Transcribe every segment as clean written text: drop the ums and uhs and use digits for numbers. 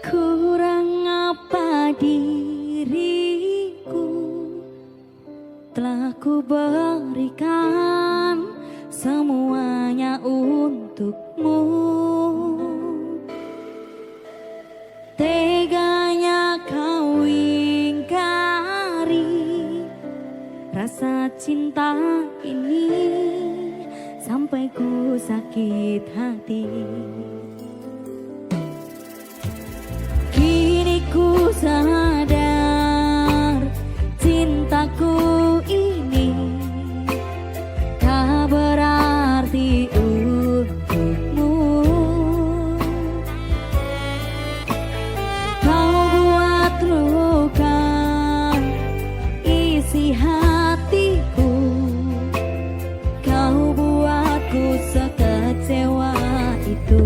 Kurang apa diriku telah ku berikan semuanya untukmu. Teganya kau ingkari rasa cinta ini sampai ku sakit hati. Kini ku sadar cintaku ini tak berarti untukmu. Kau buat luka isi hatiku, kau buatku sekecewa itu.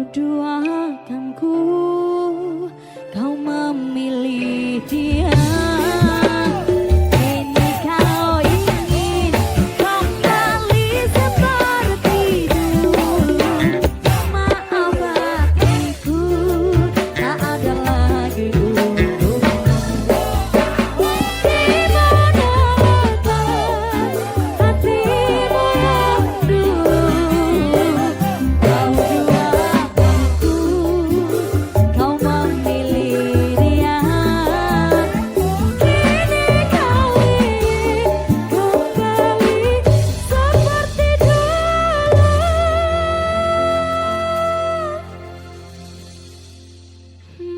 Duakanku, kau memilih dia. Kini kau ingin kembali seperti dulu. Maaf hatiku, tak ada lagi untukmu. Di mana letak hatimu yang dulu.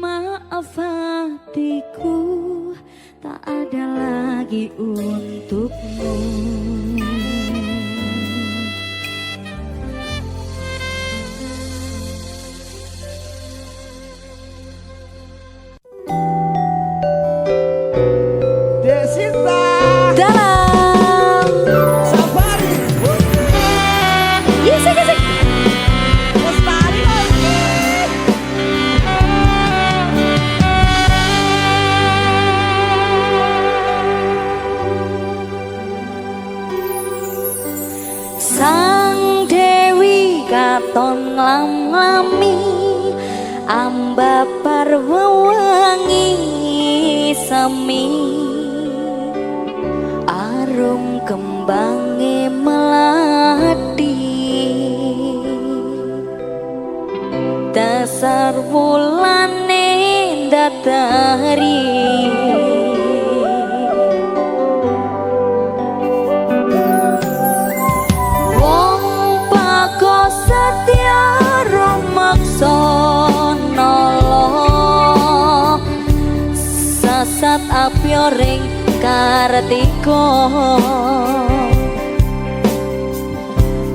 Maaf hatiku, tak ada lagi untukmu. Desita Dalam Safari Yesek yesek Lestari Sang Dewi katon nglam-nglami ambapar wewangi semi arum kembange melati dasar wulane datari wong pako setia sapyoring kartika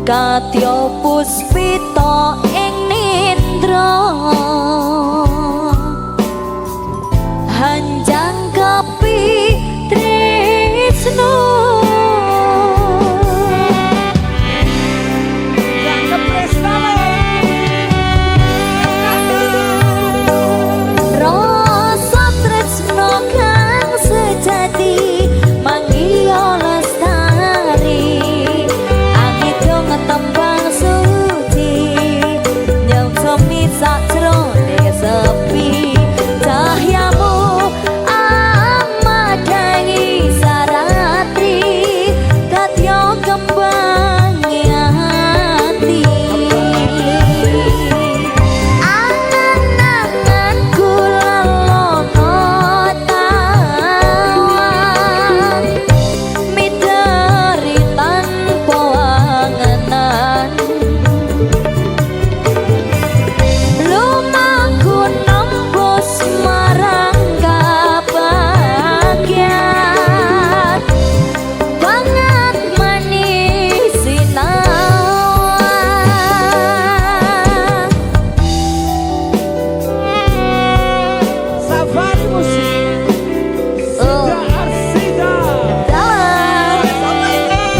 kadya puspita ing nindra hanjang kapi tresno rasa tresno kang sejati manggih lestari angidung tembang suci nyong semi sakjroning sepi cahyamu amadangi saratri dadya kembang ati angan-angan kula lono tawang midari tanpa anganan lumaku nembus marang kebahagiaan banget manis sinawang Safari Musik Sida Arsida dalam Ayo Mas Hendro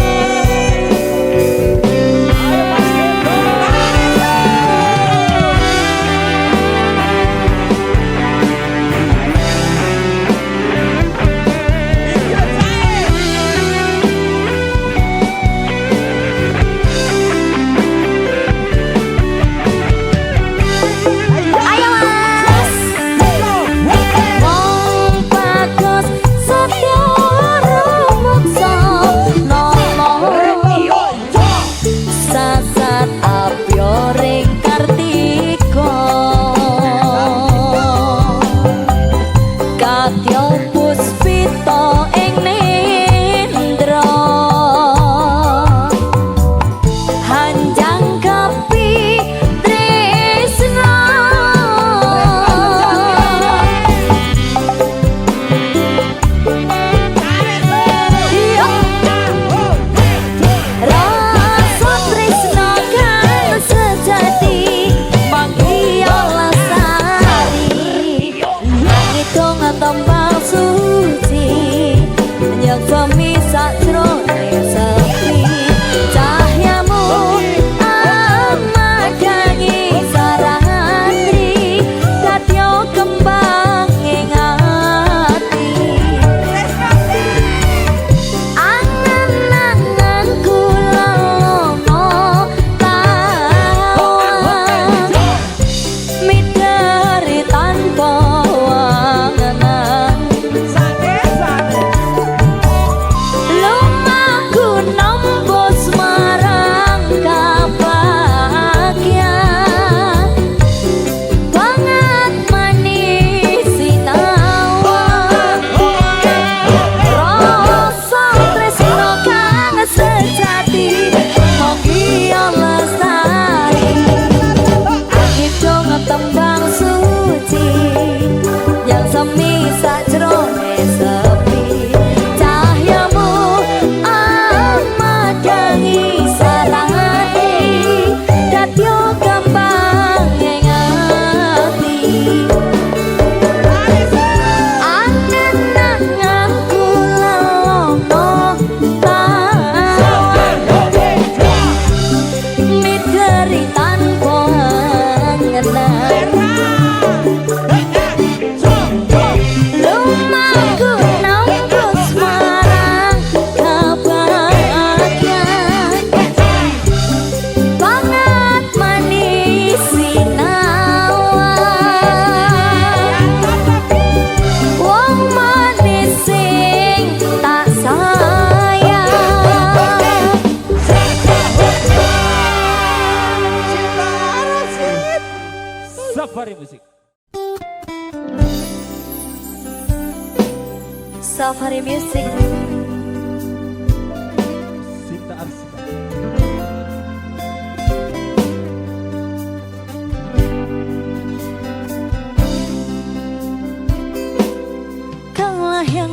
ayo mas wong bagus setya rumuksa nomo sasat apyoring kartika kadya puspita ing nindra hanjang kapi tresna rasa tresna kang sejati manggih lestari ngitung tembang suci nyong semi sakjroning sepi cahyamu amadangi saratri dadya kembang ing ati angan-angan kula lono tawang midari tanpa anganan lumaku nembus marang kebahagiaan banget manis sinawang rasa tresno kang sejati manggih lestari angidung tembang suci yang semi sakjroning sepi cahyamu amadangi saratri dadya kembang ing ati angan-angan kula lono tawang midari tanpa anganan lumaku nembus marang kebahagiaan banget manis sinawang wong manis sing tak sayang Safari Musik Safari Music Sida Arsida kalah yang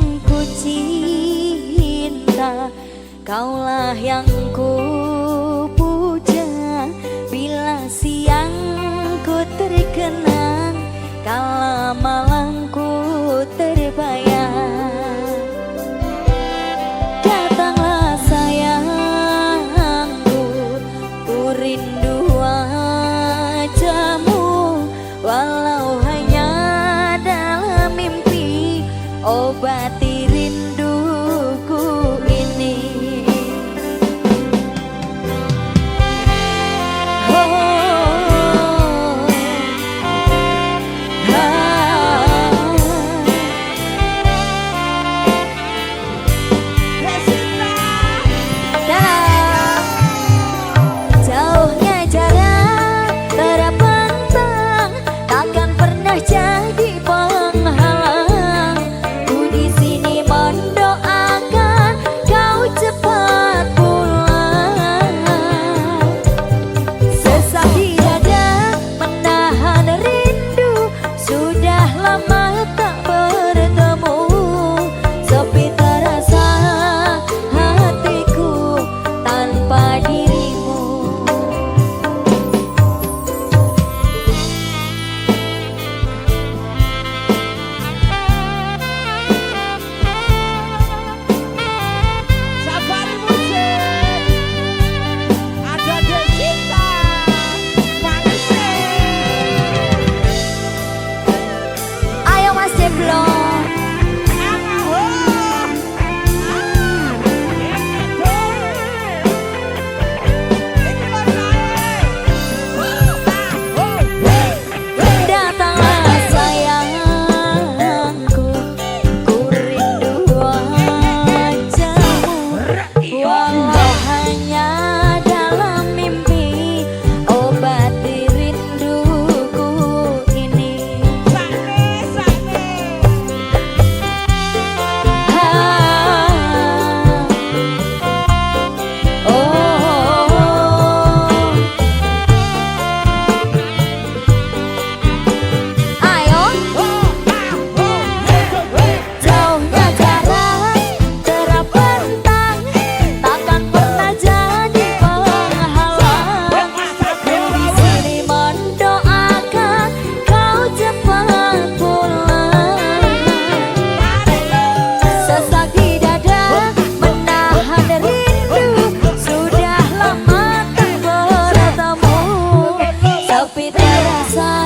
sepi terasa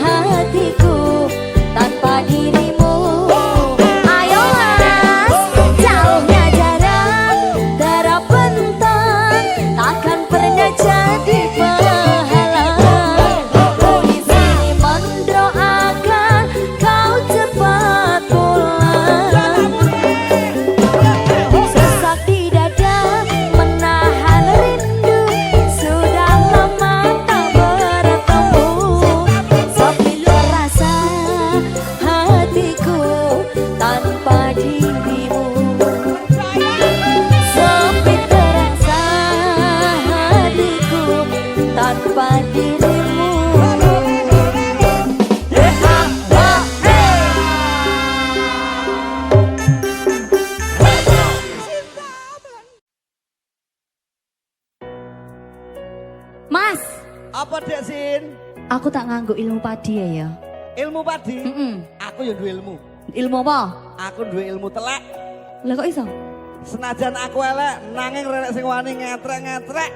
hatiku tanpa dirimu. Ayo mas, jauhnya jarak terabentang takkan pernah jadi penghalang. Di sini mendoakan kau cepat pulang. Sesak di dada menahan rindu, sudah lama tak bertemu. Sepi terasa hatiku tanpa dirimu. Sepi terasa hatiku tanpa dirimu. Mas, Apa Dek Sin? aku tak nganggo ilmu padi ya. Ilmu padi? Aku yang duwe ilmu. Ilmu apa? Aku duwe ilmu telek. Lah kok iso? Senajan aku elek, nanging renek sing wani ngetrek-ngetrek.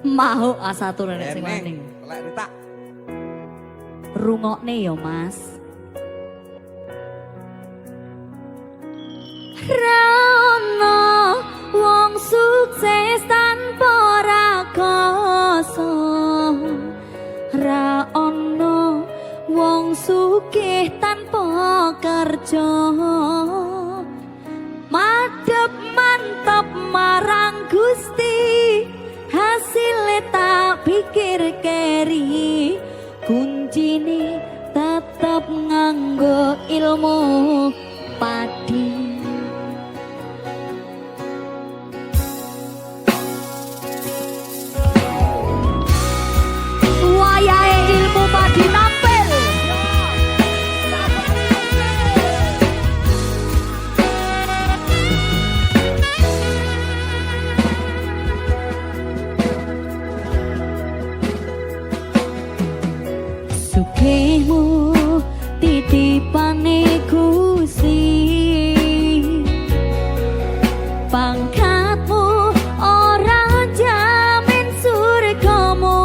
Mau asatu nenek sing wani. Telek ditak. Rungokne ya, Mas. Ra ono wong sukses tanpa rakoso. Ra ono wong sugih tanpa kerja. Madhep mantap marang Gusti, hasilnya tak pikir keri. Kuncine tetep nganggo ilmu padi. Wayahe ilmu padi tampil. Sugihmu titipane Gusti, pangkatmu ora jamin surgamu.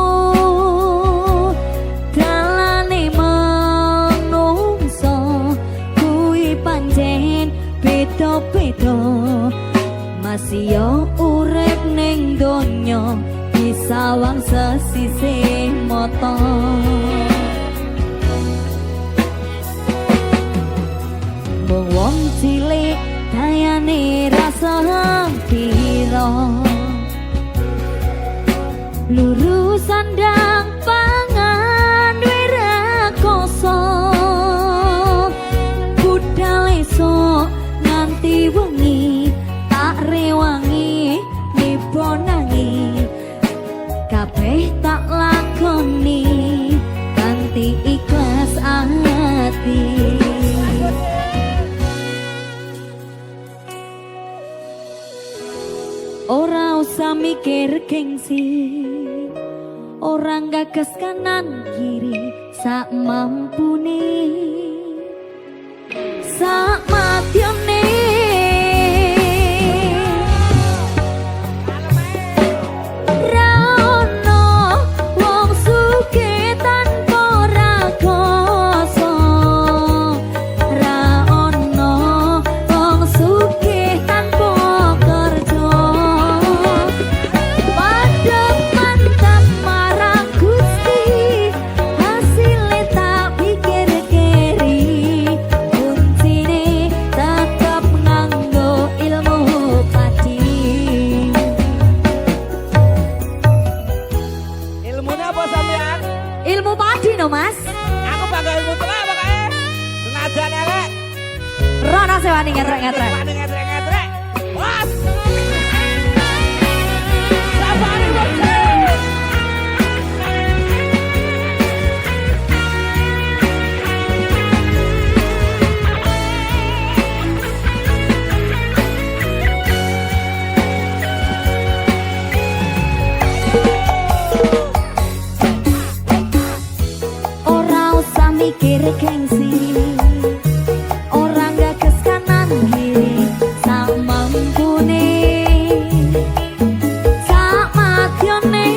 Dalane manungsa kuwi pancen beda-beda, masih yo urip ning donya disawang sesisih mata. Wong cilik dayane rasa pira, luru sandang pangan wirakoso. Budal esuk nganti wengi tak rewangi nibonangi, kabeh tak lakoni kanthi ikhlas ati. Ora usah mikir gengsi, orang gagas kanan kiri, sak mampune, sak matyone. Ra ono wong sugih tanpa rakoso. Ra ono wong sugih tanpa kerja. Padhep mantap marang Gusti, hasilnya tak pikir keri. Kuncine tetep nganggo ilmu padi. Ilmunya apa sampean? Ilmu padi no mas. Aku bakal ilmu telek pokoknya. Senajan elek. Rono sewani ngetrek-ngetrek. Wani ngetrek-ngetrek. Was. Safari musik. Ora usah mikir gengsi, orang gagas kanan kiri, sak mampune, sak matyone.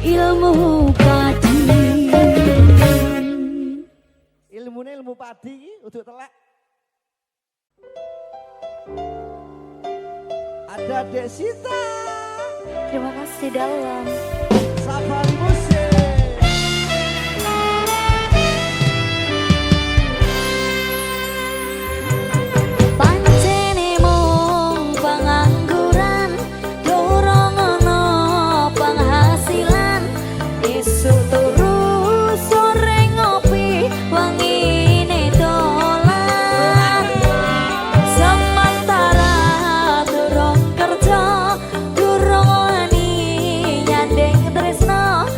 ilmu padi. Ilmune ilmu padi iki uduk telek. Ada Dek Sita. Terima kasih dalam. Safari Musik. Pancene mung pengangguran, durung ana penghasilan. Esuk turu sore ngopi, wengine dolan. Sementara durung kerja, durung wani nyandeng tresno,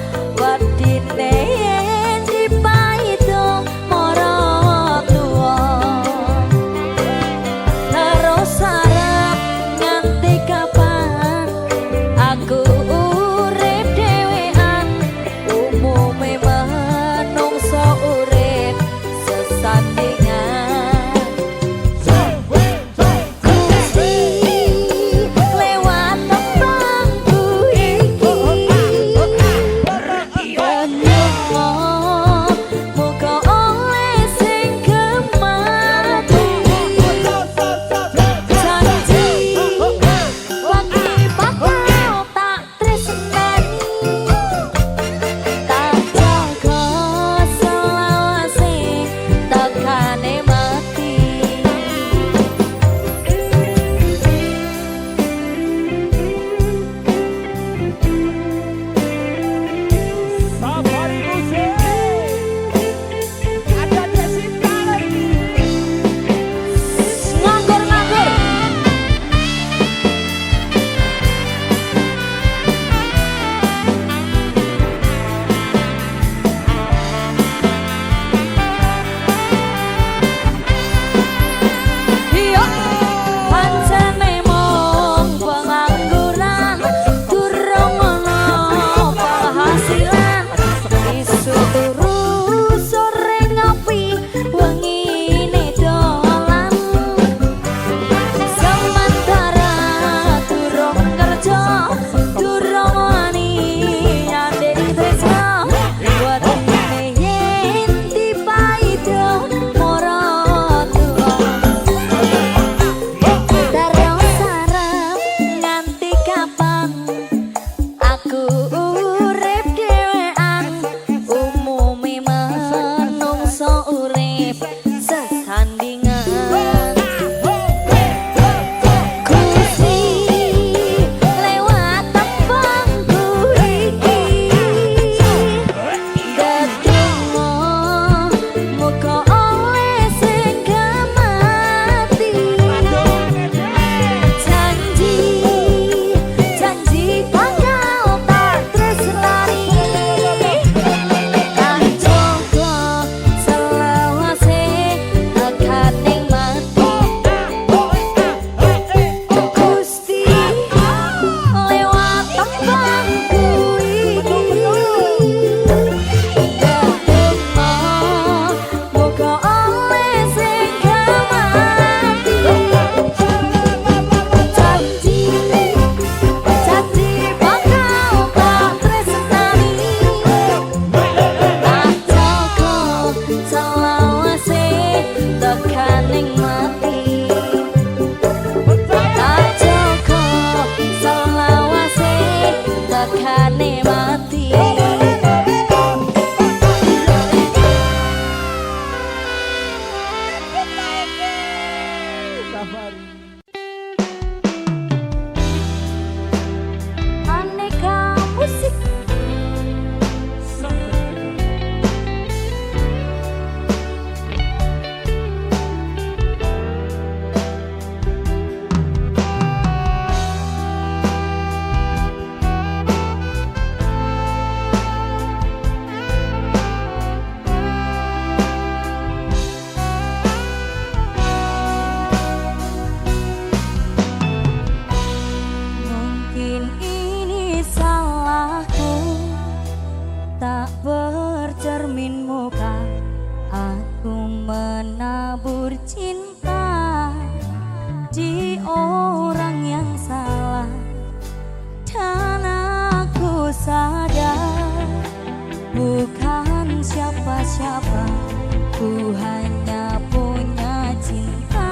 Ku hanya punya cinta,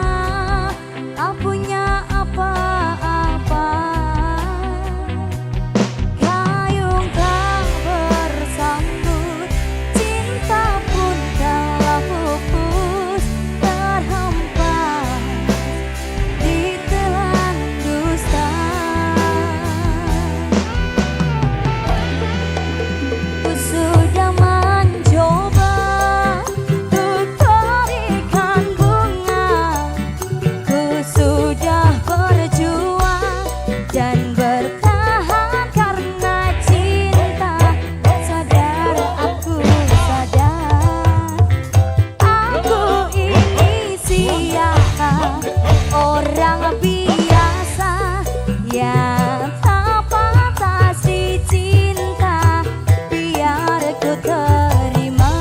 tak punya apa-apa. Gayung tak bersambut, cinta pun telah pupus, terhempas ditelan dusta. Ku sudah mencoba untuk berikan bunga, ku sudah berjuang dan bertahan karena cinta. Sadar aku sadar, aku ini siapa, orang biasa yang tak pantas dicinta. Biar ku terima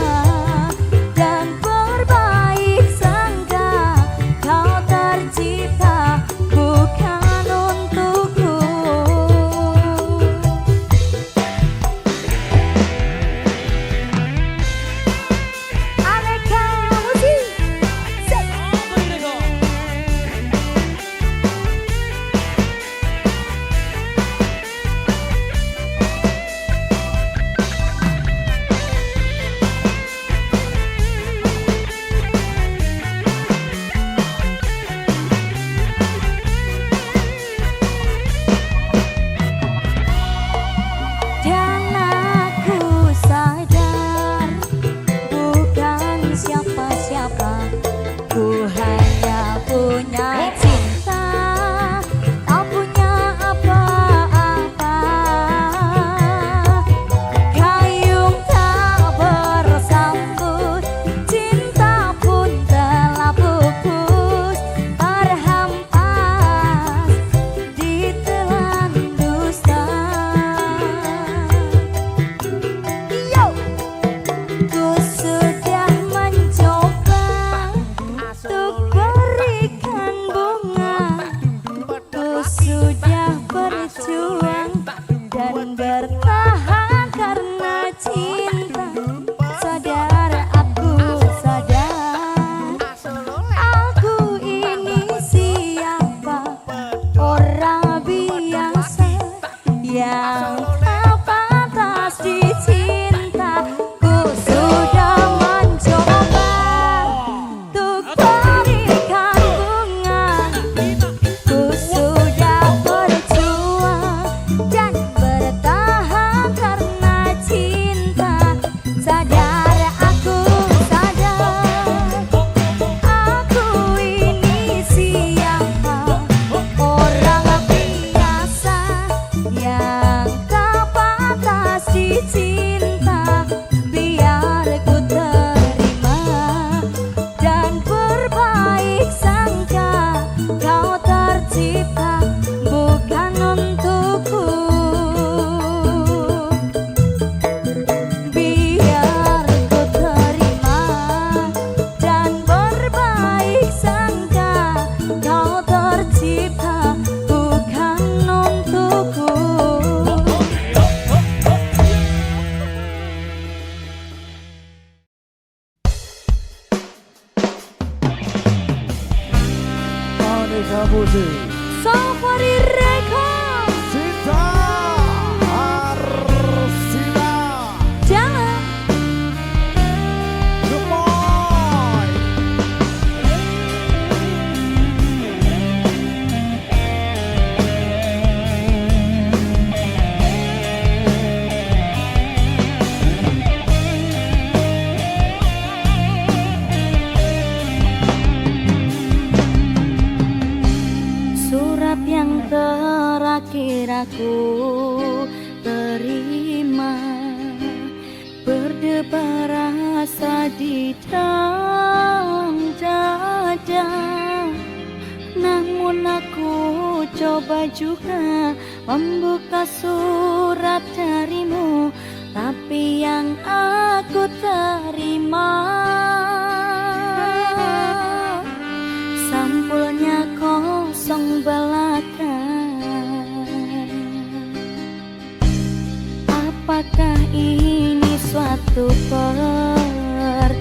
dan berbaik sangka, kau tercipta bukan untukku. Aneka musik. Dan aku sadar bukan siapa-siapa, ku hanya punya cinta, tak punya apa-apa. Gayung tak bersambut, cinta pun telah pupus, terhempas ditelan dusta. Yo, ku sudah mencoba untuk berikan bunga, ku sudah berjuang dan bertahan karena cinta. Sadar aku sadar, aku ini siapa, orang biasa yang tak pantas dicinta. Ku sudah mencoba untuk berikan bunga, ku sudah berjuang dan bertahan karena cinta. Sadar aku sadar, aku ini siapa, orang biasa yang tak pantas dicinta. Biar ku terima dan berbaik sangka, kau tercipta bukan untukku. Biar ku terima dan berbaik sangka, kau tercipta bukan untukku. Aneka musik. Safari Record, Cinta Arsila. jangan Gemoy. surat yang terakhir aku terima, berdebar rasa di dalam dada. Namun aku coba juga membuka surat darimu, tapi yang aku terima sampulnya kosong belaka. Apakah ini suatu pertanda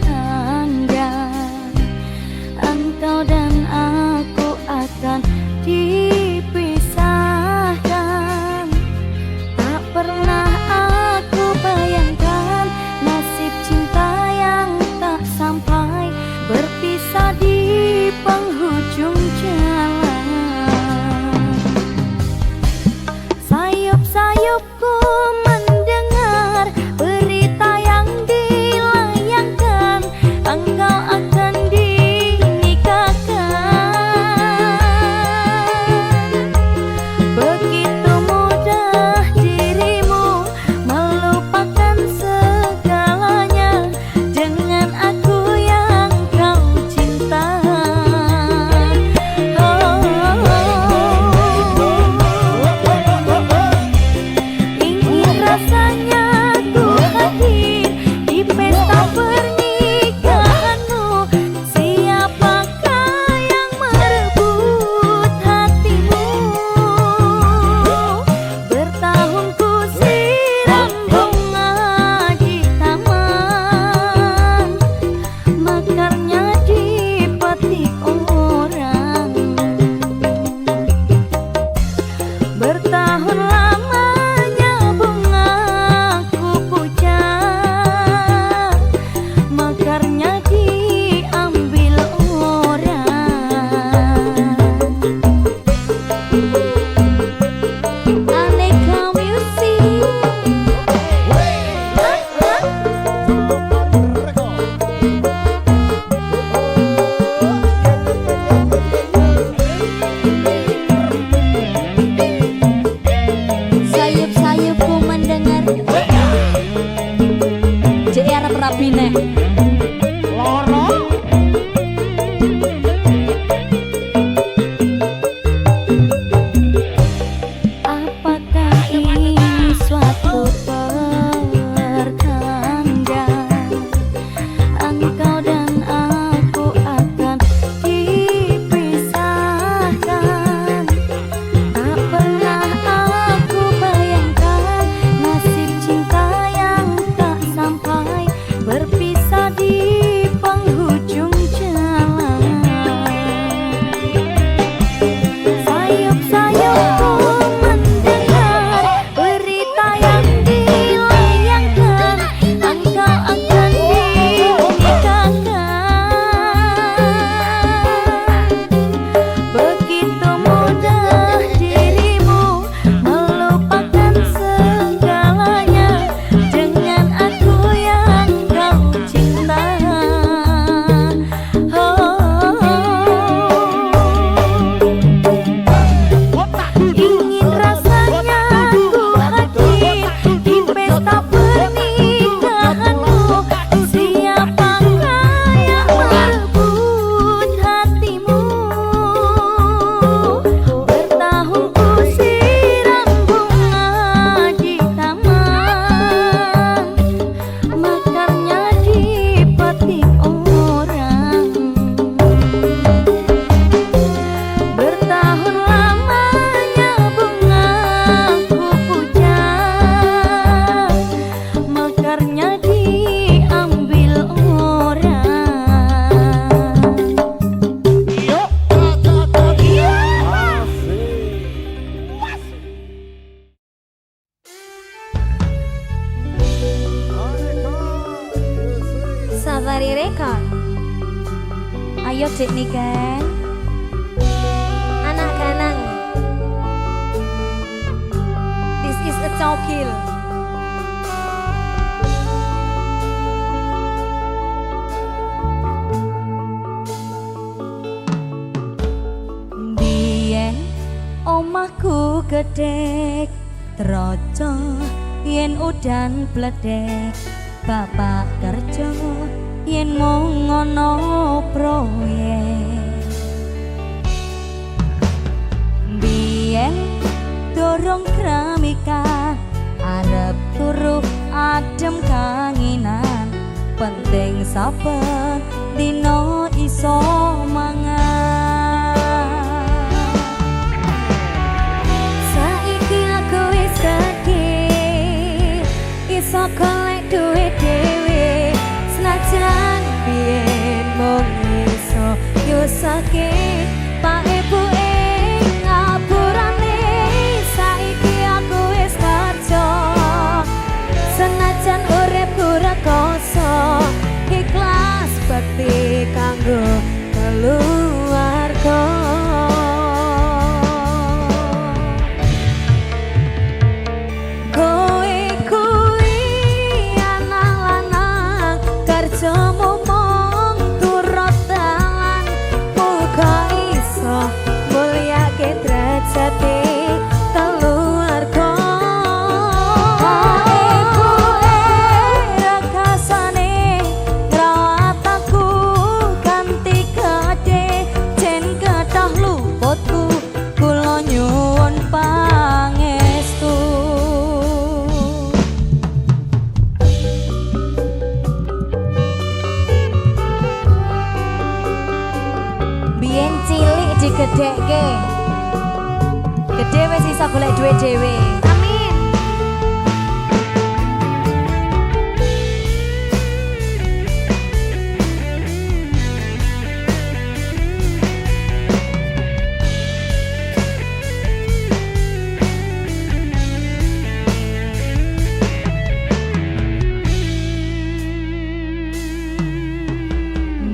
Kak. Ayo Dek Niken. Anak ganang. This is a cokil. Biyen omahku gedek troco yen udan bledek bapak kerja yen mung ngono proyek biyen dorong kramika arep turu adem kanginan penting sabar dino iso mangan saiki aku wis gedhe iso golek duit dhewe senajan biyen mung iso nyusake pak ibu ing ngapurane saiki aku wis kerja senajan uripku rekoso ikhlas bakti kanggo keluarga kowe kuwi anak lanang kerjamu mung turut dalan muga iso mulyake derajate keluarga iku rekasane ngrawat aku ganti gede jen kathah luputku kula nyuwun pangestu biyen cilik digedhekke gede wis iso golek duit dhewe amin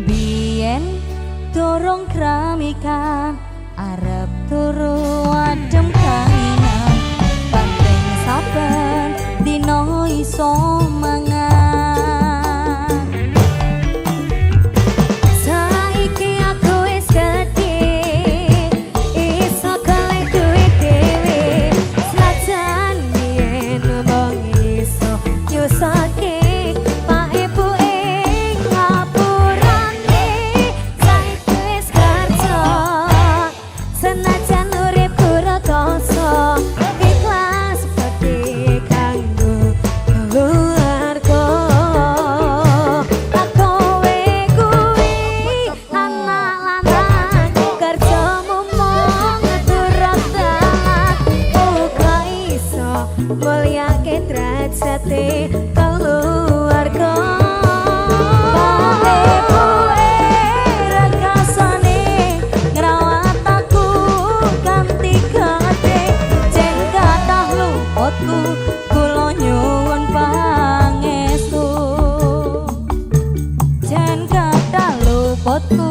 biyen dorong kramikan arep turu adem kanginan penting sabar dino iso mangan saiki aku wis gedhe iso golek duit dhewe senajan biyen mung iso nyusake pak ibu ing ngapurane saiki wis kerja senajan uripku rekoso ikhlas bakti kanggo keluarga kowe kuwi anak lanang kerjamu mung turut dalan muga iso mulyake derajate keluarga ibuke rekasane ngrawat aku ganti gede jen kathah luputku kula nyuwun pangestu jen kathah luputku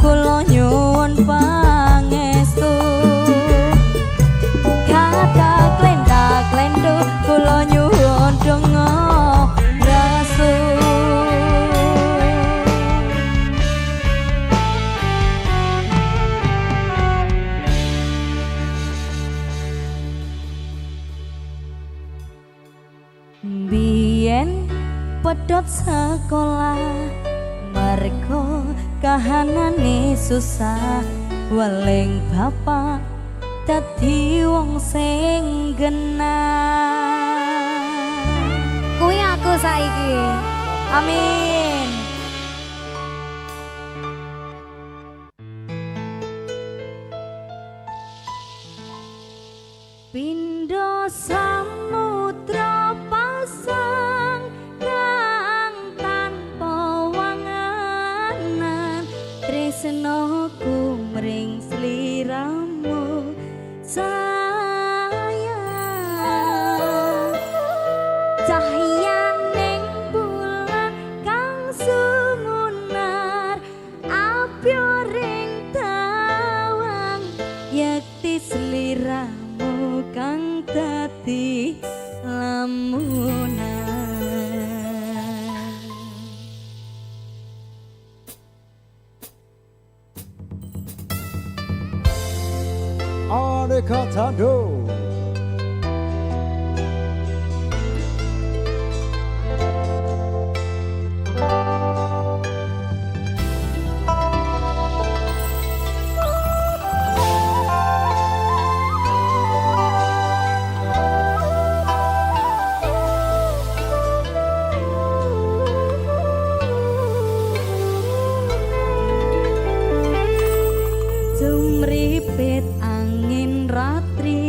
kula nyuwun pangestu kata klenda-klendu kula nyuwun donga rasul biyen pedhot sekolah mergo kahanane susah weling bapak dadi wong sing genah Kuwi aku saiki. amin Pindo samudra pasang kang tanpa wanganan tresnoku mring sliramu sayang cahyaning bulan kang sumuna kang dadi lamunan. Aneka Tando. Jumripit angin ratri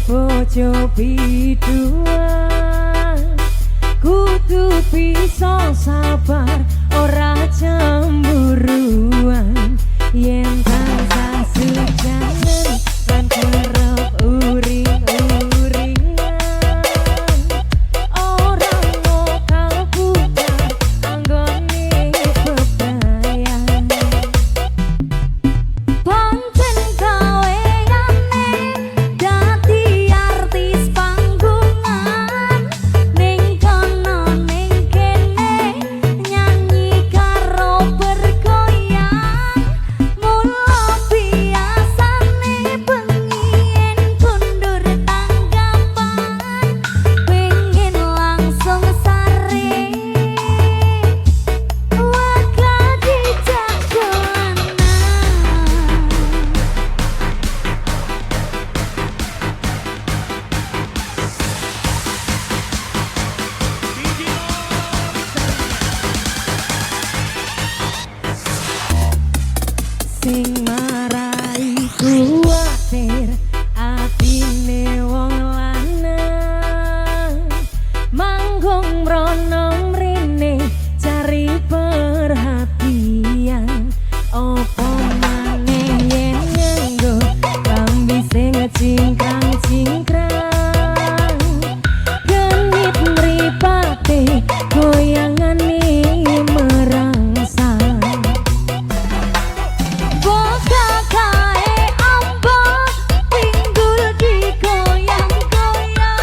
bojo biduan kudu bisa sabar ora cemburuan yen tansah sujangan lan kerep uring-uringan ora mokal putar anggone bebayan pancen gaweane dadi artis panggungan ning kono ning kene nyanyi karo bergoyang mula biasane pengin kundur tanggapan pengen langsung sare waga dijak dolanan sing marai kuwatir atine wong lanang manggung mrono mrene cari perhatian opo maneh yen nganggo klambi sing cingkrang-cingkrang genit mripate goyangane merangsang boga kae amba pinggul digoyang-goyang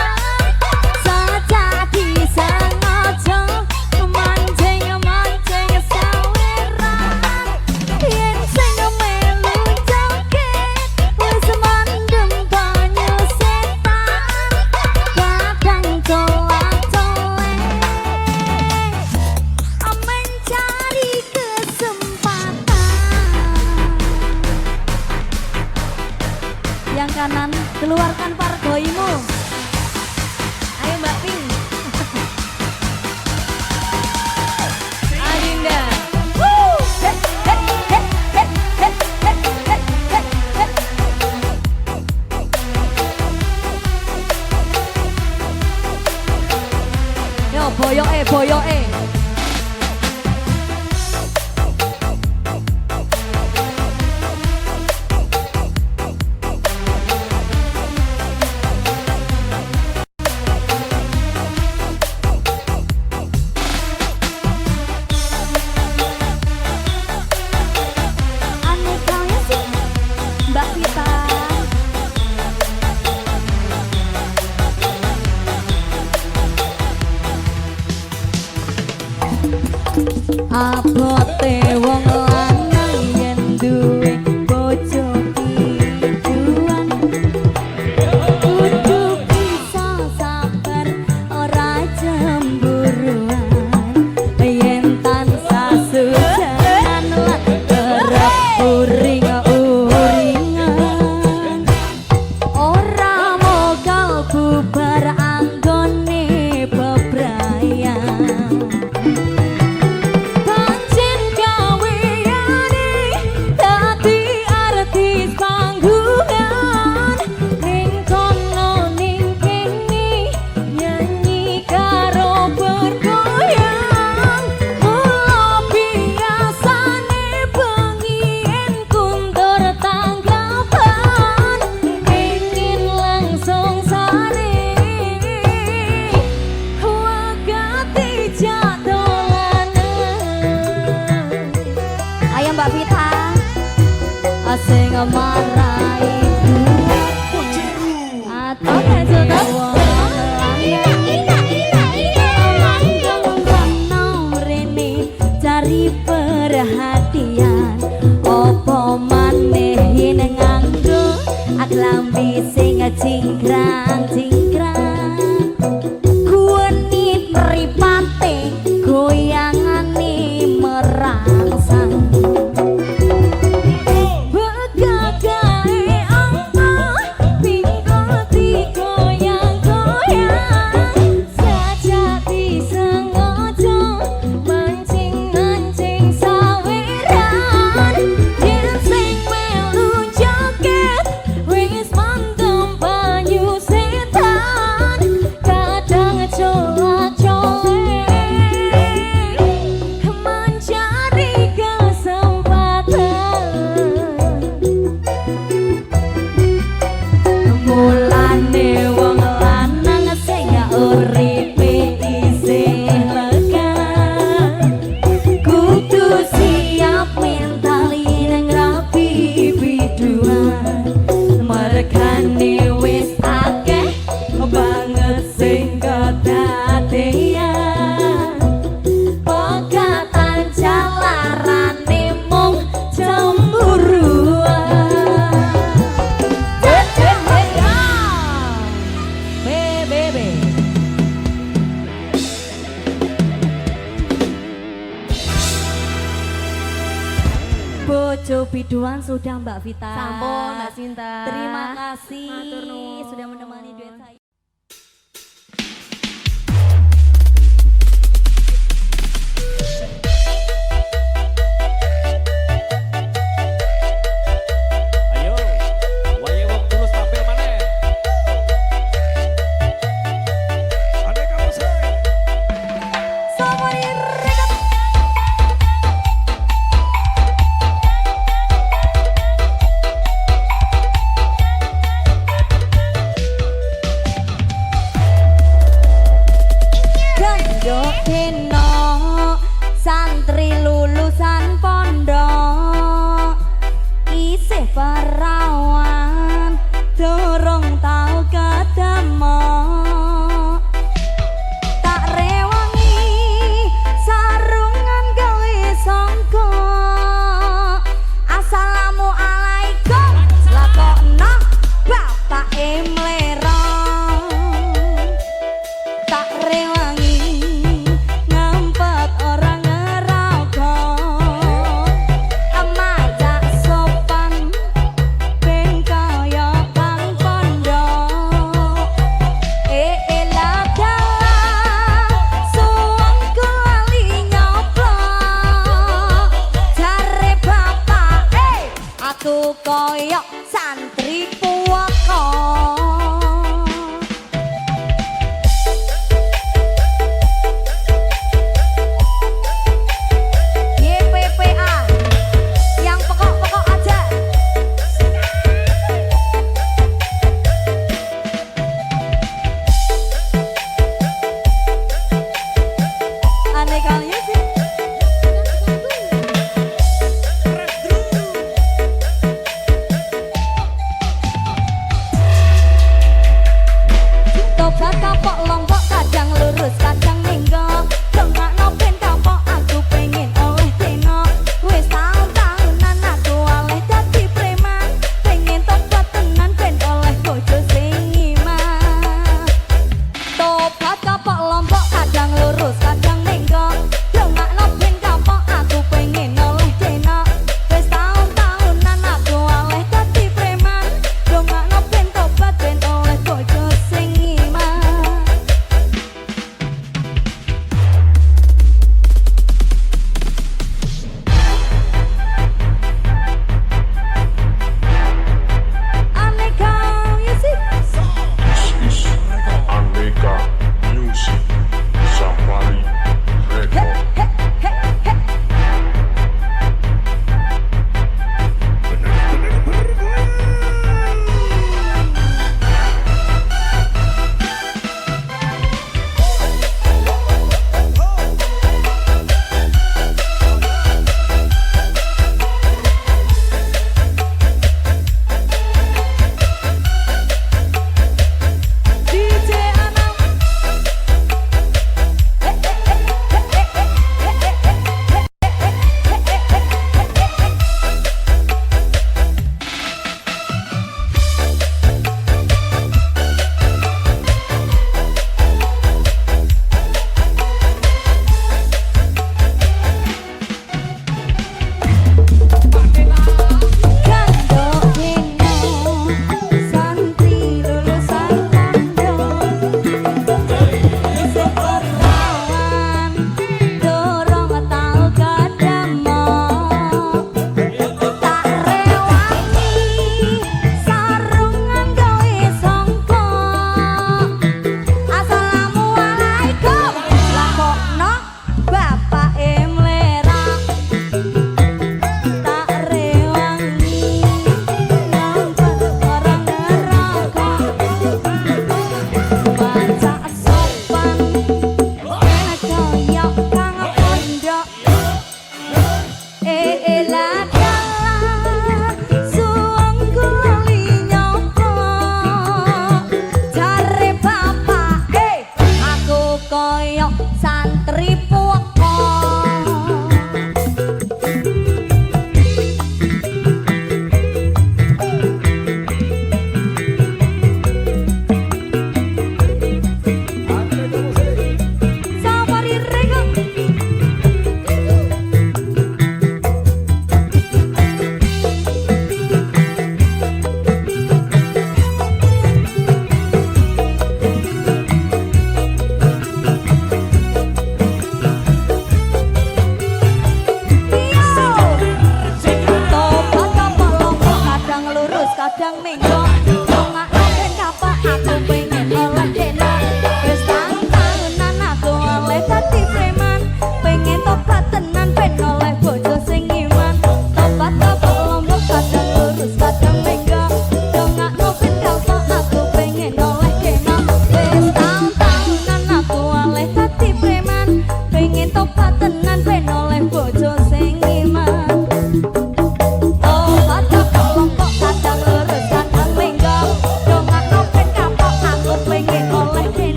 saja disengaja mancing-mancing saweran yen sing melu joget wis mandem banyu setan kadang colak-colek mencari kesempatan. Yang kanan, keluarkan pargoimu. Ayo Mbak Pink. Adinda. Woo! Hek, hek, hek, hek, hek, hek, hek, hek, hek. Yo, boyoke. Aneka ya sih, Mbak Vita. Abote wong lanang yen duwe bojo biduan kudu bisa sabar ora cemburuan yen tansah sujanan lan kerep uring-uringan ora mogal bubar anggone bebrayan pancen gaweane dadi artis panggungan ning kono ning kene nyanyi karo bergoyang mula biasane pengin kundur tanggapan pengen langsung sare waga dijak dolanan. Ayo Mbak Vita sing marai atau kejuta wong cari perhatian opo maneh yen nganggo aklambi sing cingkrang-cingkrang kuwenit mripate goyangane merangsang begagae apa pinggul digoyang-goyang saja disengaja mancing-mancing saweran yen sing melu joget wis mandem banyu mulane wong lanang sing uripe isih lega kudu siap mentali nang rapi biduan mergane wis akeh banget sing kedadean pegatan jalarane mung cemburuan Bojo biduan sudah Mbak Vita. Sampun Mbak Sinta. Terima kasih Matur nuwun. sudah menemani duet saya. Ayo, wayahe wong tulus tampil maneh. Ane kamu say.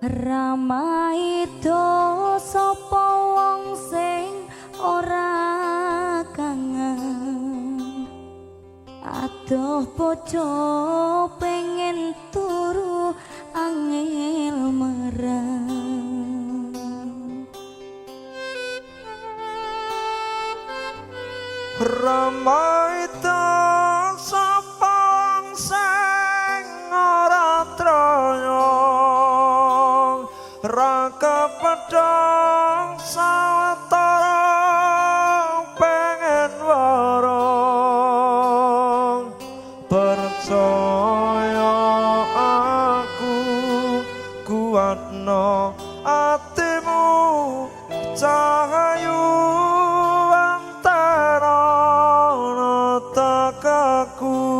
Ramaido sapa wong sing ora kangen adoh bojo pengen turu angel merang Ramaido sapa wong sing ora traya ra kepedhang sawetara pengen warung percaya aku kuatno atimu cahayu antara takaku.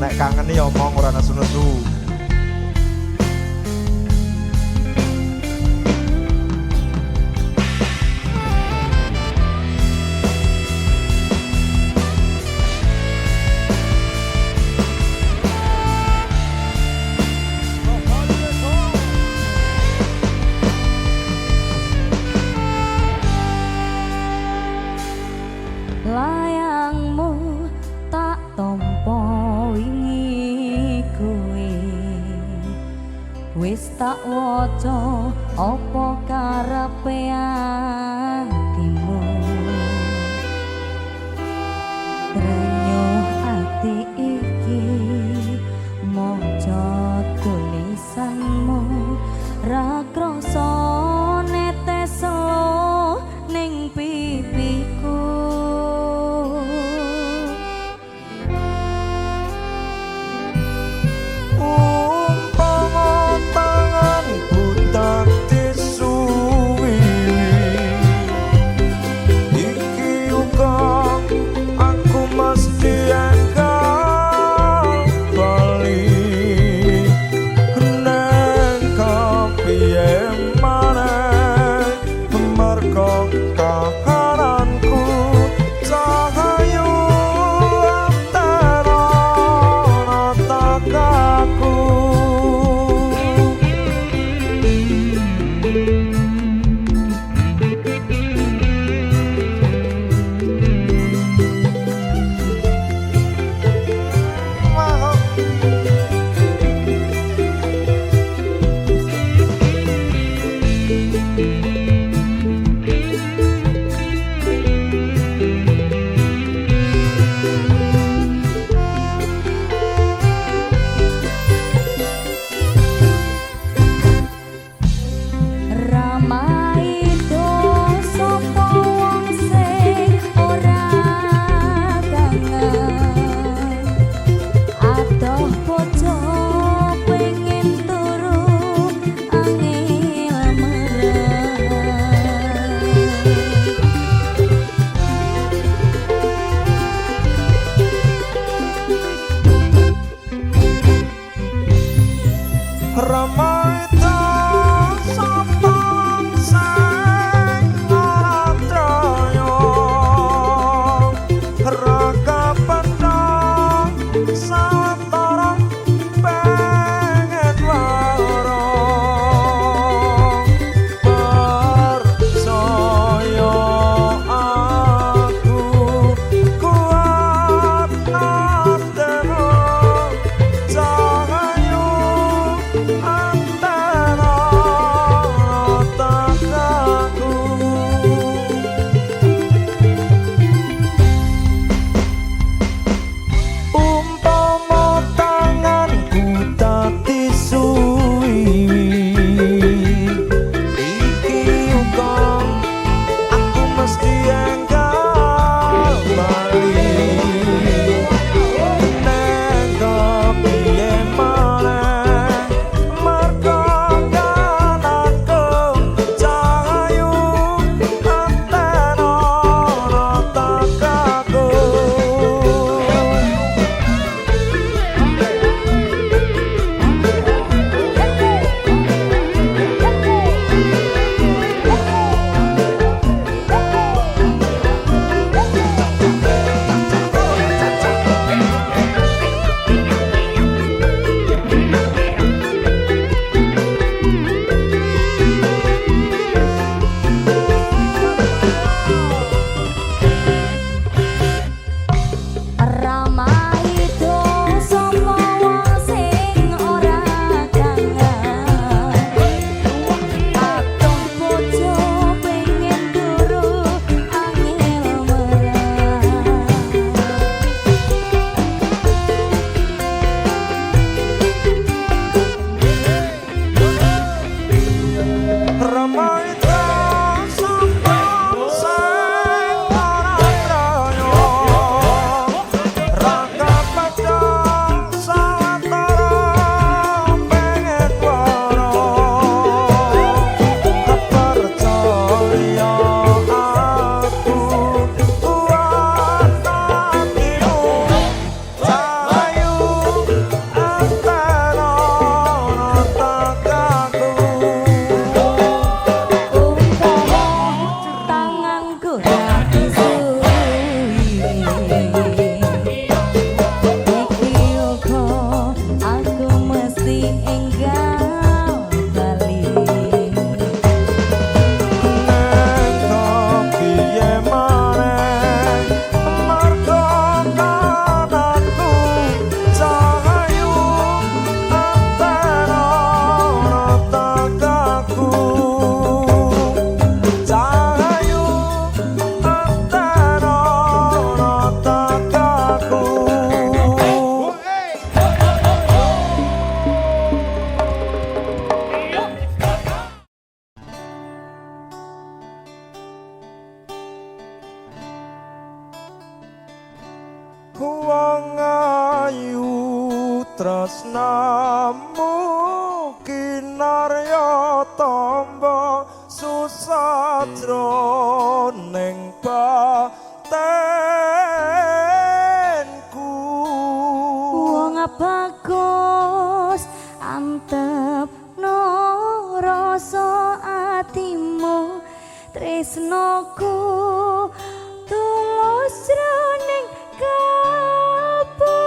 Nek kangen ya omong ora nesu-nesu. layangmu tak tompo wingi kuwi wis tak waca apa karepe atimu renyuh ati iki maca tulisanmu ra krasa netes ning pipiku Mas wong ayu tresnamu kinarya tamba susah jroning batenku Wong bagus antep no rasa atimu tresnoku tulus jroning kalbu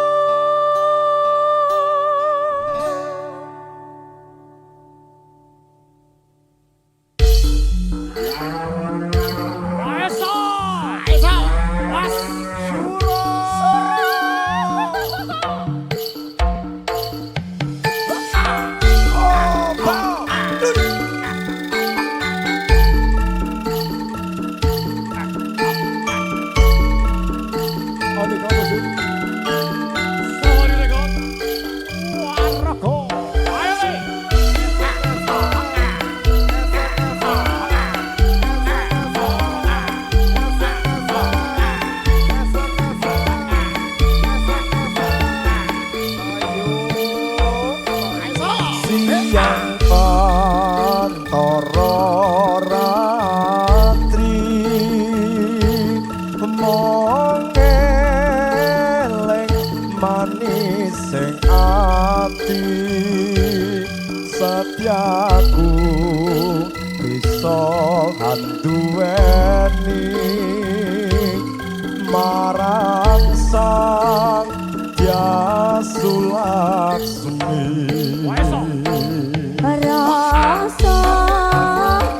Siang antara ratri mong eleng manis sing ati setiaku bisa anduweni marang sang Yasulaksmi rasa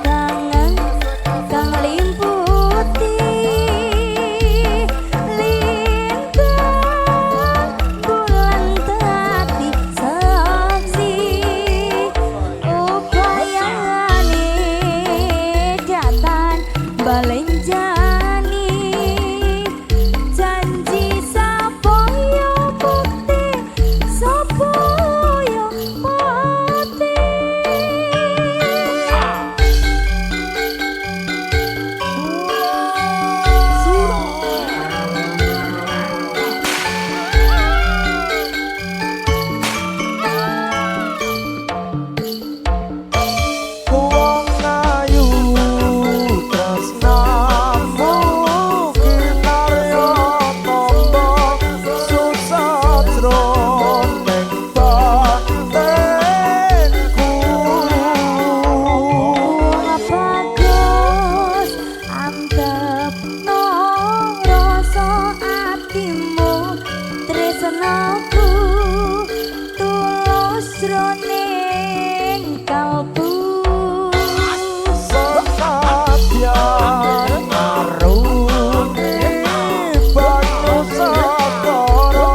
kangen kang limputi lintang bulan tadi saksi upayane datang balenjani janji sapoyo bukti sapoyo mati wong ayu tresnamu kinarya tamba susah jroning batenku Wong bagus antep no rasa atimu tresnaku tulus jroning kalbu senadyan ngarungi banyu sakara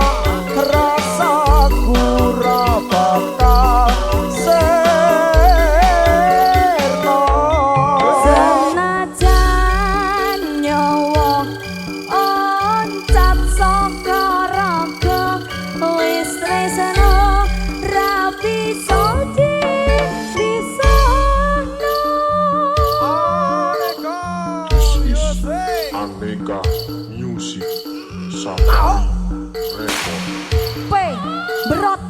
rasaku ra bakal sirna senajan nyawa oncap saka raga wis tresno ra bisa dipisahno Aneka Music Safari Record. P berot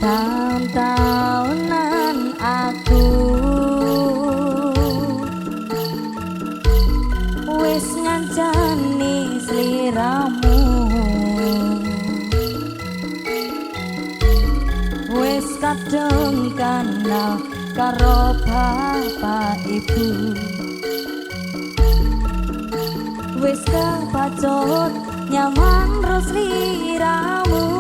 Tahun-tahunan aku wis ngancani sliramu, wis kadung kenal karo bapak ibu, wis kepacut nyaman ro sliramu.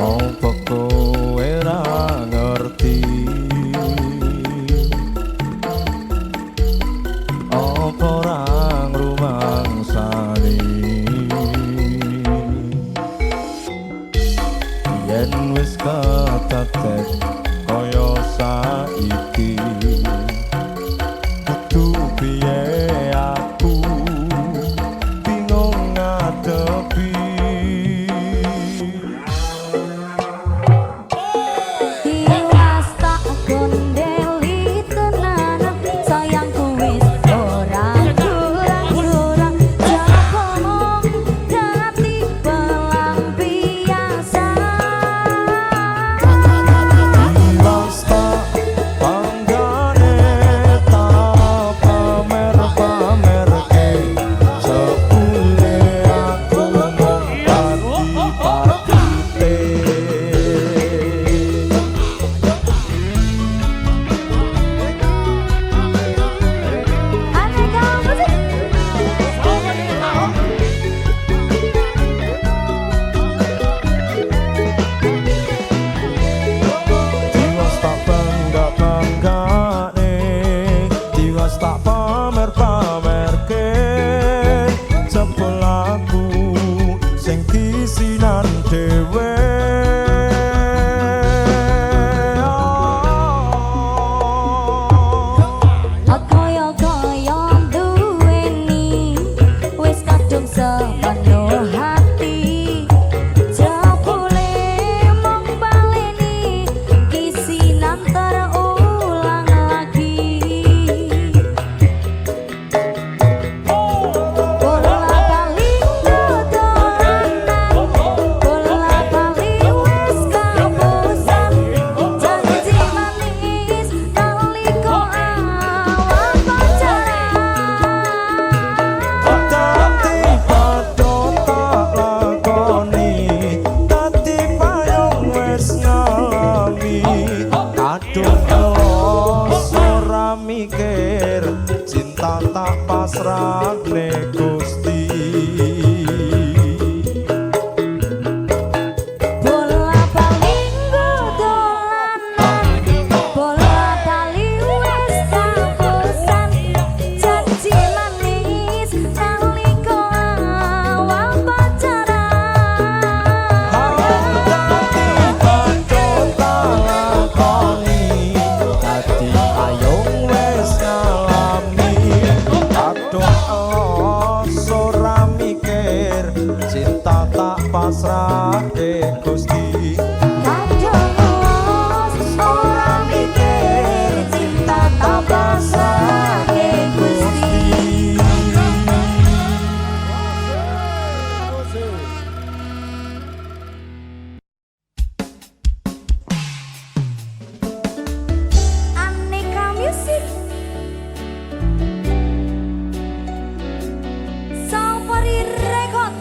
Apa kowe ra ngerti apa ra ngrumangsani yen wis ketetek kaya saiki kudu piye aku bingung ngadepi. Tiwas tak gondeli tenanan, sayangku wis ora kurang-kurang, jago mong dadi pelampiasan. Tiwas tak panggane tak pamer-pamerke, sepule aku mung dadi patite. Aneka musik. Tiwas tak bangga-banggane, tiwas tak pamer-pamerke, jebul aku sing disinan dhewe. Kaya-kaya duweni wis kadung sepenuh hati, jebule mung baleni kisinan terulang lagi. Bola-bali dodolan, bola-bali wis kapusan, janji manis nalika awal pacaran. Dadi padha tak lakoni, dadi payung wis ngalami, kadung los ora mikir, cinta tak pasrahne Gusti. Bola-bali dolanan, bola-bali wis kapusan, janji manis nalika awal pacaran. Dadi padha tak lakoni, dadi payung wis ngalami, kadung los ora mikir, cinta tak pasrahke Gusti. Kadung los ora mikir, cinta tak pasrahke Gusti. Aneka musik. Safari Record.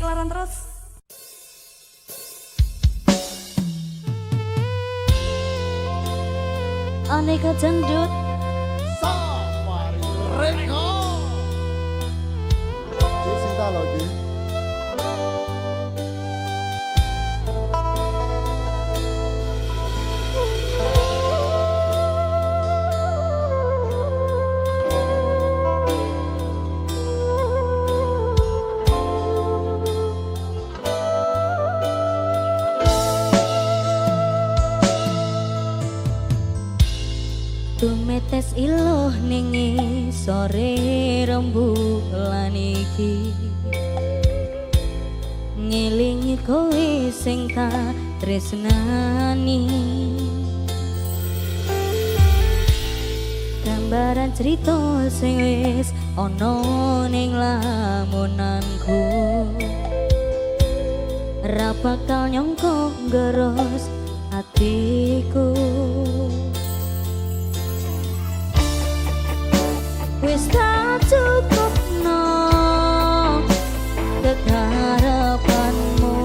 ketularan terus. Aneka dangdut Cinta lagi. tumetes iluh ning sore rembulan iki ngelingi kowe sing tak tresnani gambaran cerita sing wis ana ning lamunanku ra bakal nyongko ngeros atiku wis tak cukup no keharapanmu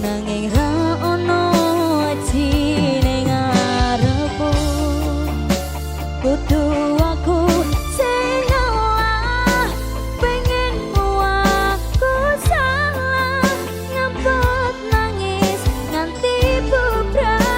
nanging ra ono aji ning ngarepku kudu aku sing ngalah pengenmu aku salah nyempet nangis nganti bubrah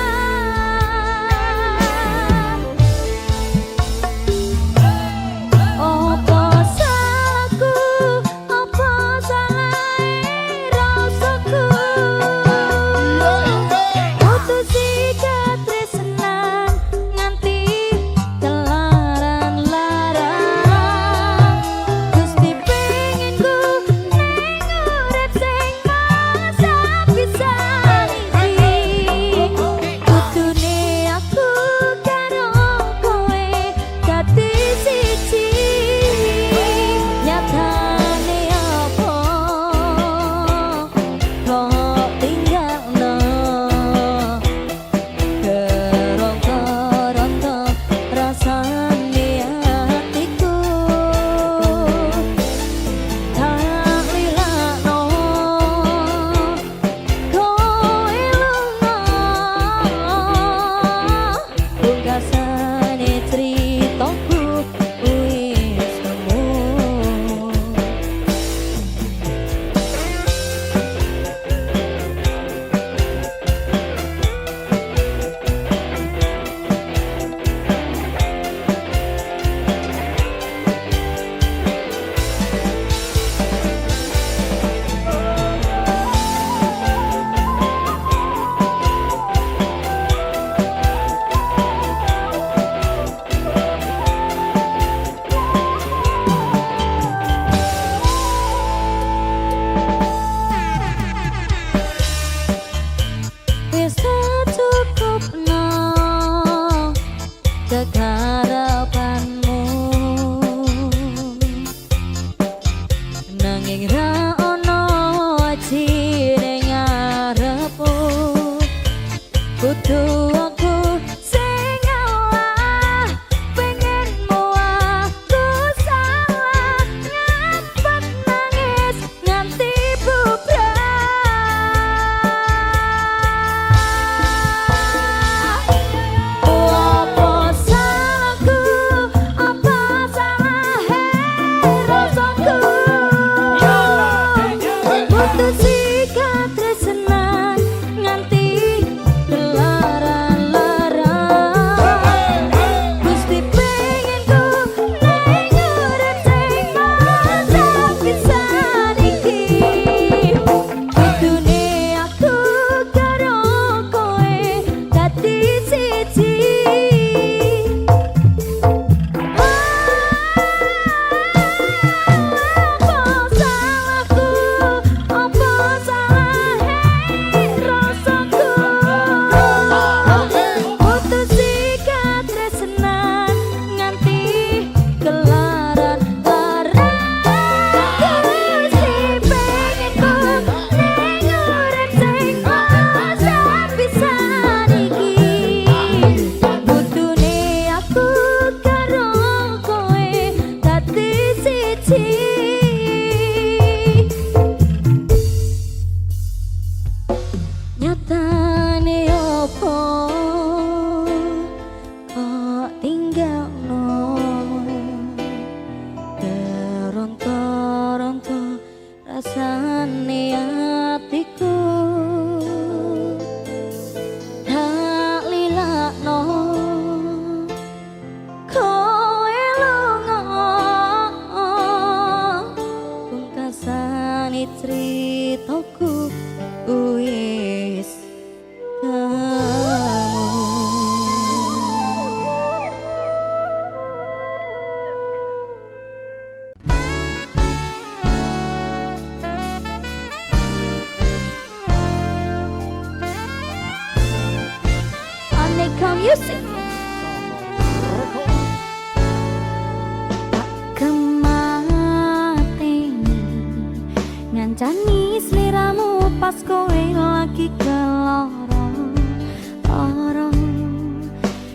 ngancani sliramu pas kowe lagi kelorong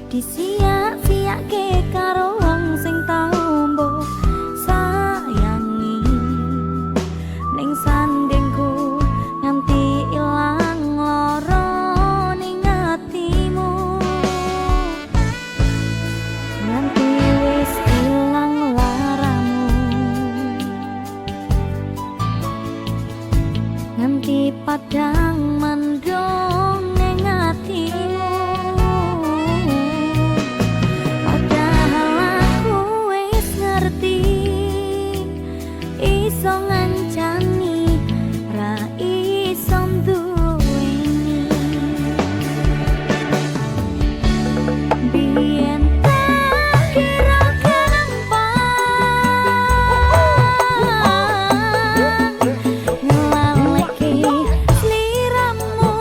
disiak-siake karo wong sing tau mbok sayangi ning sandingku nganti ilang lara ning atimu nganti wis ilang laramu nganti padang mendong ning atimu iso ngancani ra iso duweni biyen tak kira ngelaleki sliramu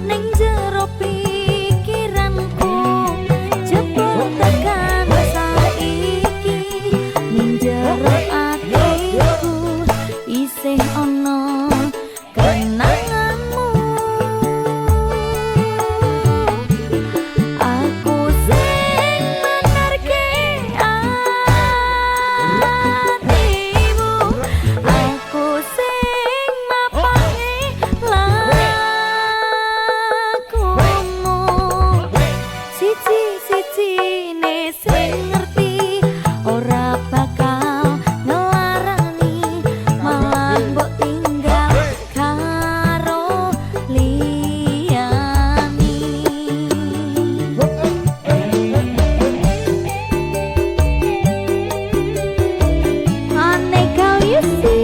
ning jero pikiranku jebul tekan saiki ning jero isih ono kenanganmu aku sing menerke atimu aku sing mapangi lakumu siji-sijine sing ngerti ora bakal ngelarani malah mbok tinggal karo liyani aneh kau yusi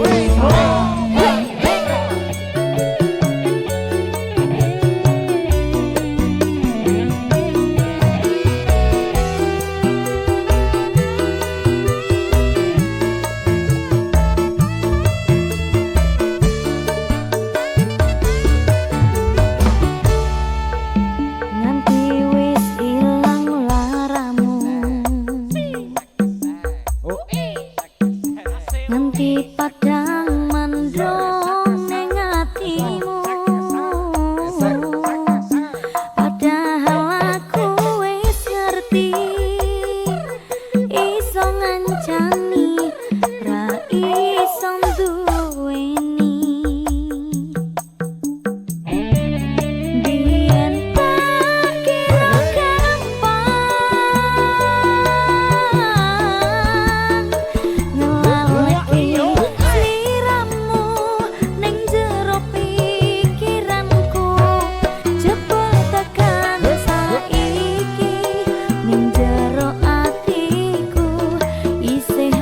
nganti wis ilang laramu nganti padang mendong ning atimu padahal aku wis ngerti iso ngancani ra iso duweni biyen tak kira gampang ngelaleki sliramu ning jero pikiranku jebul tekan saiki ning jero atiku isih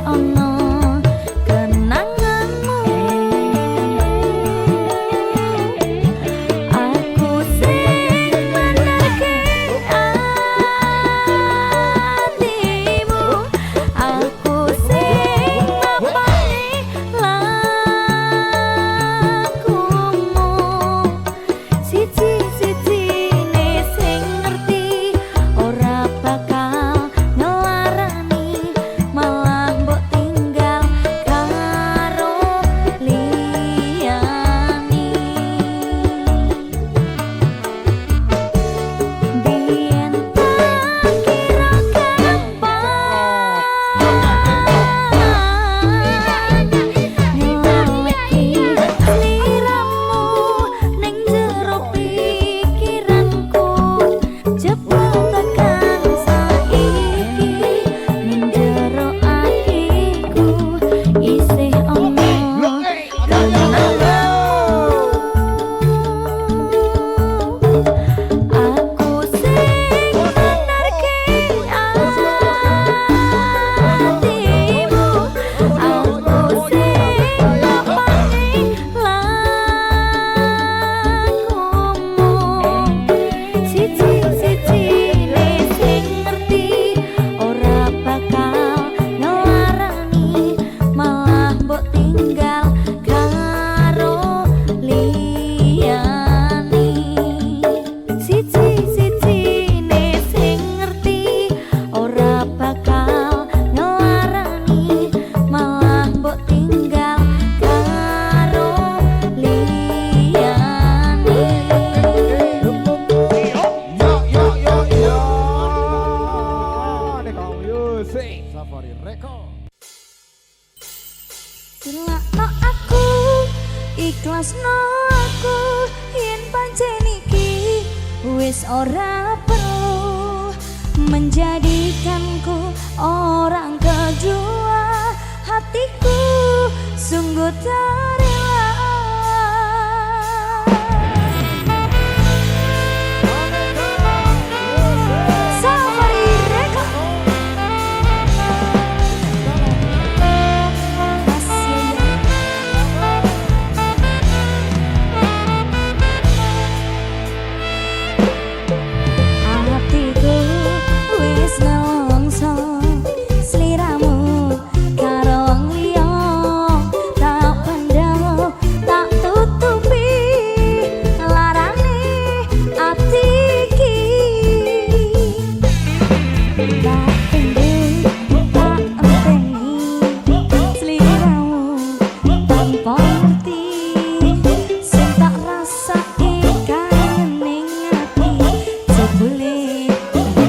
Dilakno aku, ikhlasno aku, yen pancen iki wis ora perlu menjadikanku orang kedua. Hatiku sungguh tak rela. Safari Record. Hatiku wis nelongso sliramu karo wong liya, tak pendam tak tutupi larane ati iki. Tak pendem tak enteni sliramu tanpa ngerti, sing tak rasake kangen ning ati jebule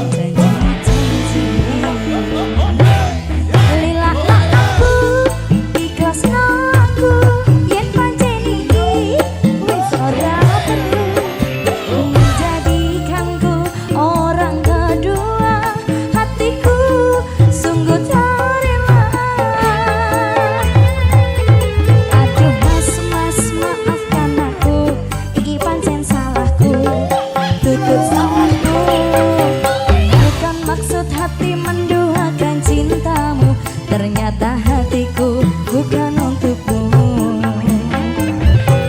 janji-janji. Lilakno aku, ikhlasno aku, yen pancen iki wis ora perlu menjadikanku orang kedua. Hatiku sungguh tak rela. Aduh mas, maafkan aku, iki pancen salahku, tutut salahku. Bukan maksud hati menduakan cintamu, ternyata hatiku bukan untukmu.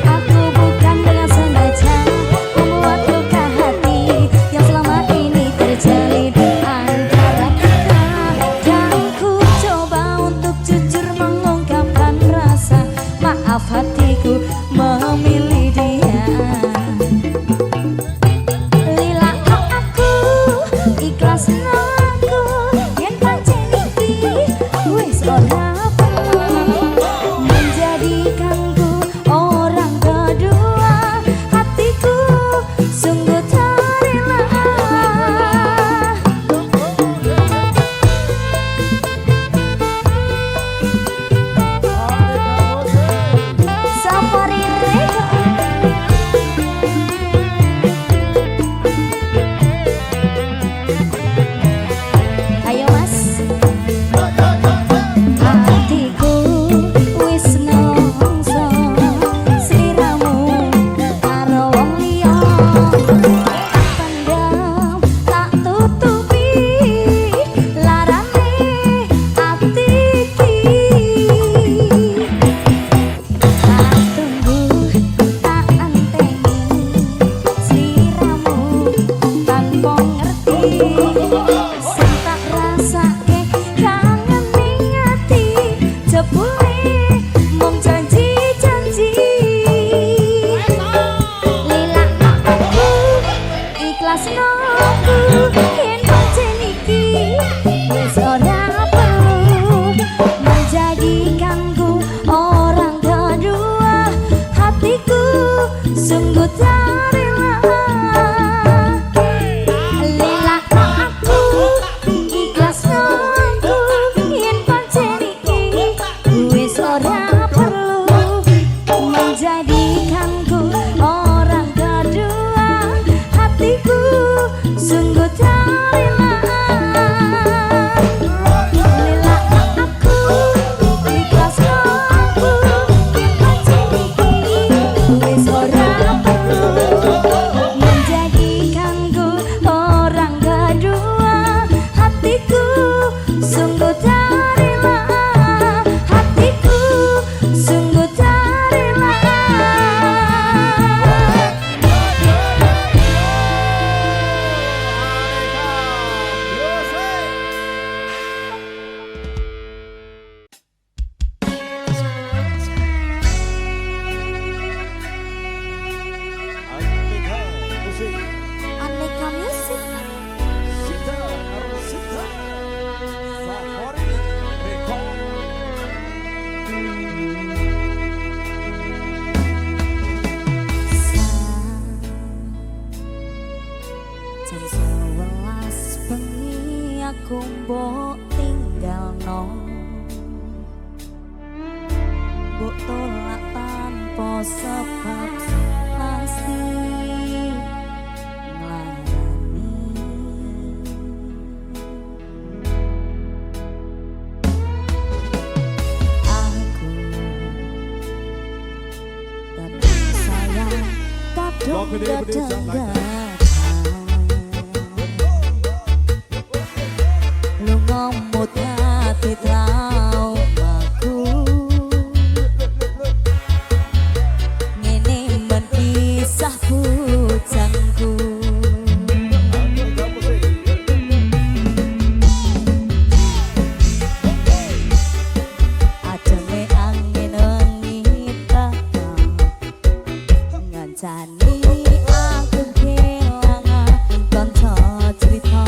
Aku bukan dengan sengaja membuat luka hati yang selama ini terjalin antara kita, dan ku coba untuk jujur mengungkapkan rasa maaf hatiku memilih dia. Lilakno aku, ikhlasno aku, yen pancen iki wis ora perlu menjadi mbok tolak tanpa sebab pasti nglarani aku tapi sayang kadung kadang lu ngomot hati traumaku ngene menpisah bujangku ademe angin wengit ngancani aku kelangan kanca cerita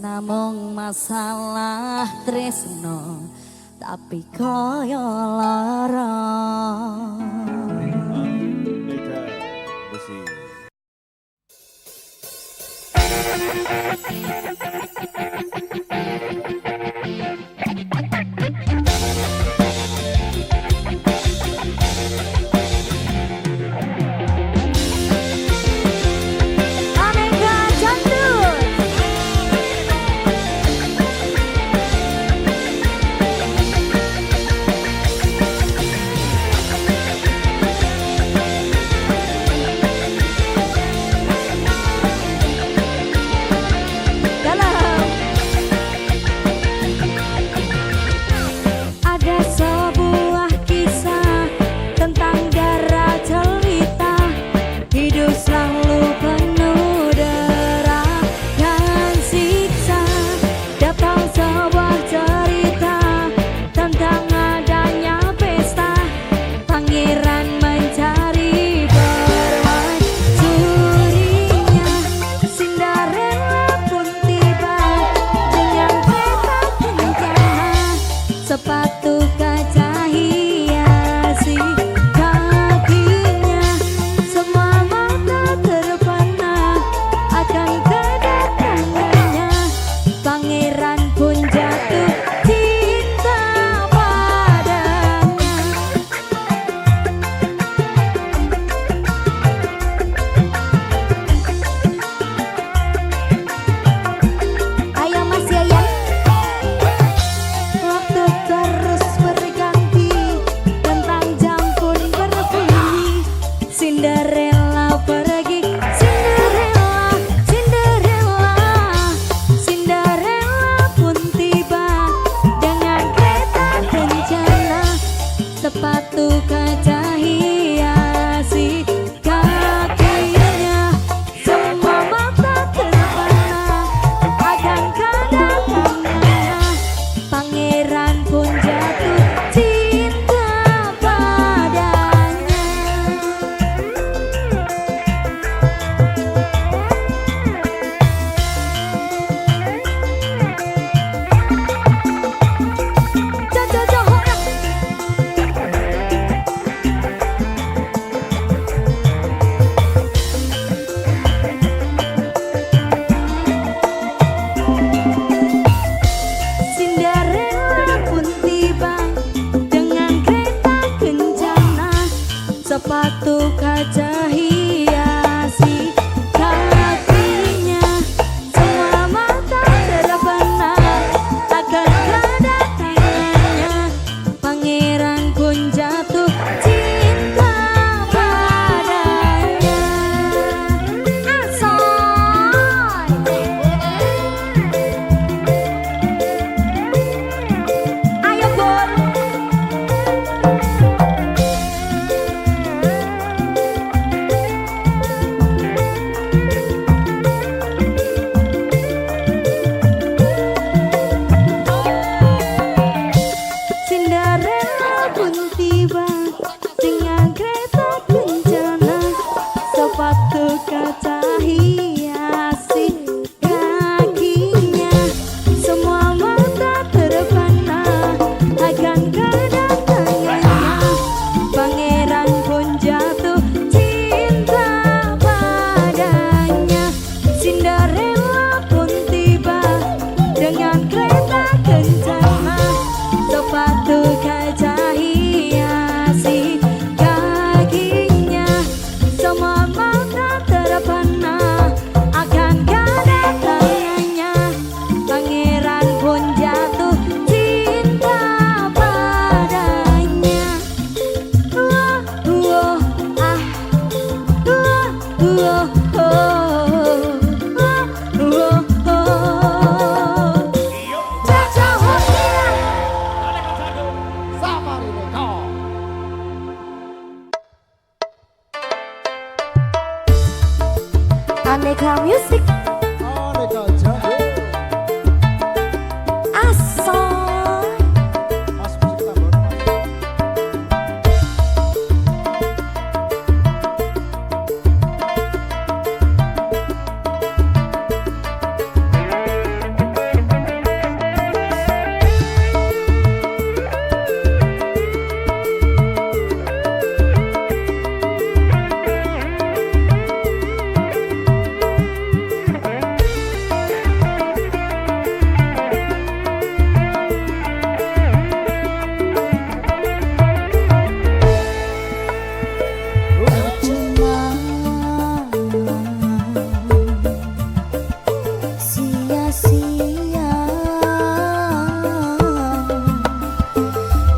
namung masalah tresno tapi koyo lara. Mega musik. Aneka Jandul. Dalam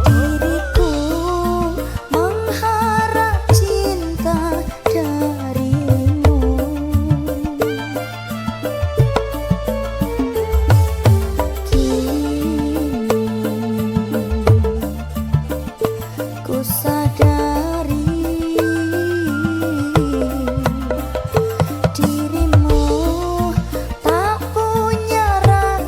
Diriku mengharap cinta darimu. Kini ku sadari dirimu tak punya rasa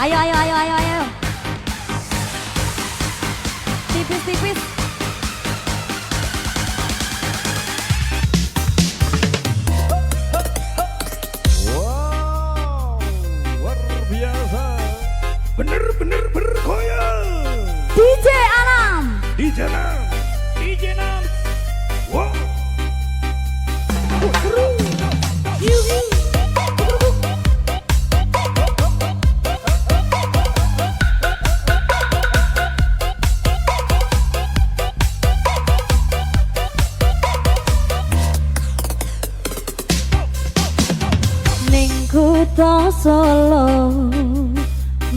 Ayo, ayo, ayo, ayo, ayo. Tipis-tipis. Wow, luar biasa. Bener-bener bergoyang. DJ Anam. DJ Nam. DJ Nam. Wow. Ning kutha Solo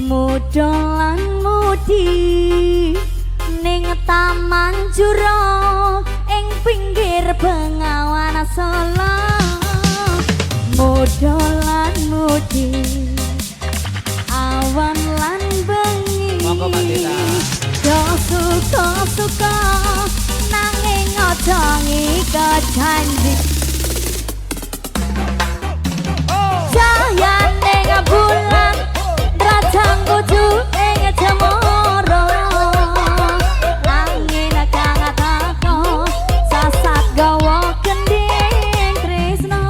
mudolan mudi ning Taman Jurong ing pinggir Bengawan Solo mudolan mudi awan lan bengi Monggo Mbak Dita. yo suka-suka nanging aja ngikejanji cahayane bulan rajang kudu ing cemoro angin kang tako sasat gawa kending tresno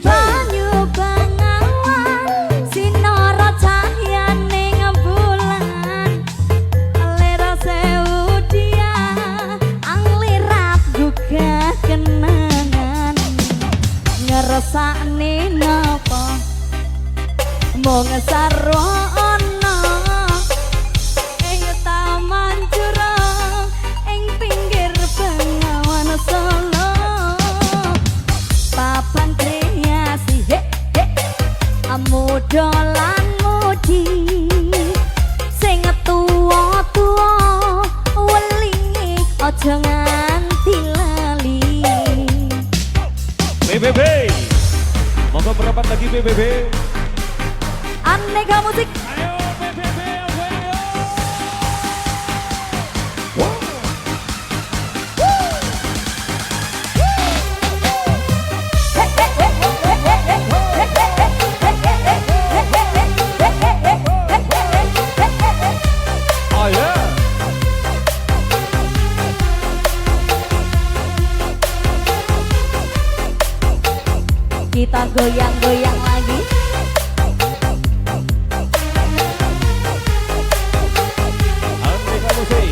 banyu bengawan sinara cahayane bulan lera sewu dia anglirat gugah kenangan ngeresakne napa mung sarwana ing Taman Jurong ing pinggir Bengawan Solo papan kreasi he he amudolan mudi sing tuwa-tuwa welingi aja nganti lali. BBB. Monggo merapat lagi BBB. Aneka musik. Ayo BBB, ayo. Oh yeah. Kita goyang-goyang lagi. Aneka musik.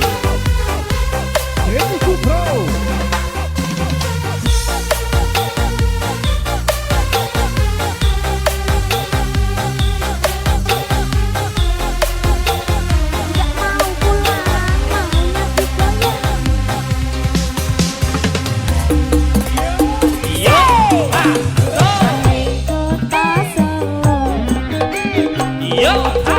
Deku Pro. Gak mau pulang, maunya digoyang. Yo. Ning kota Solo Yo.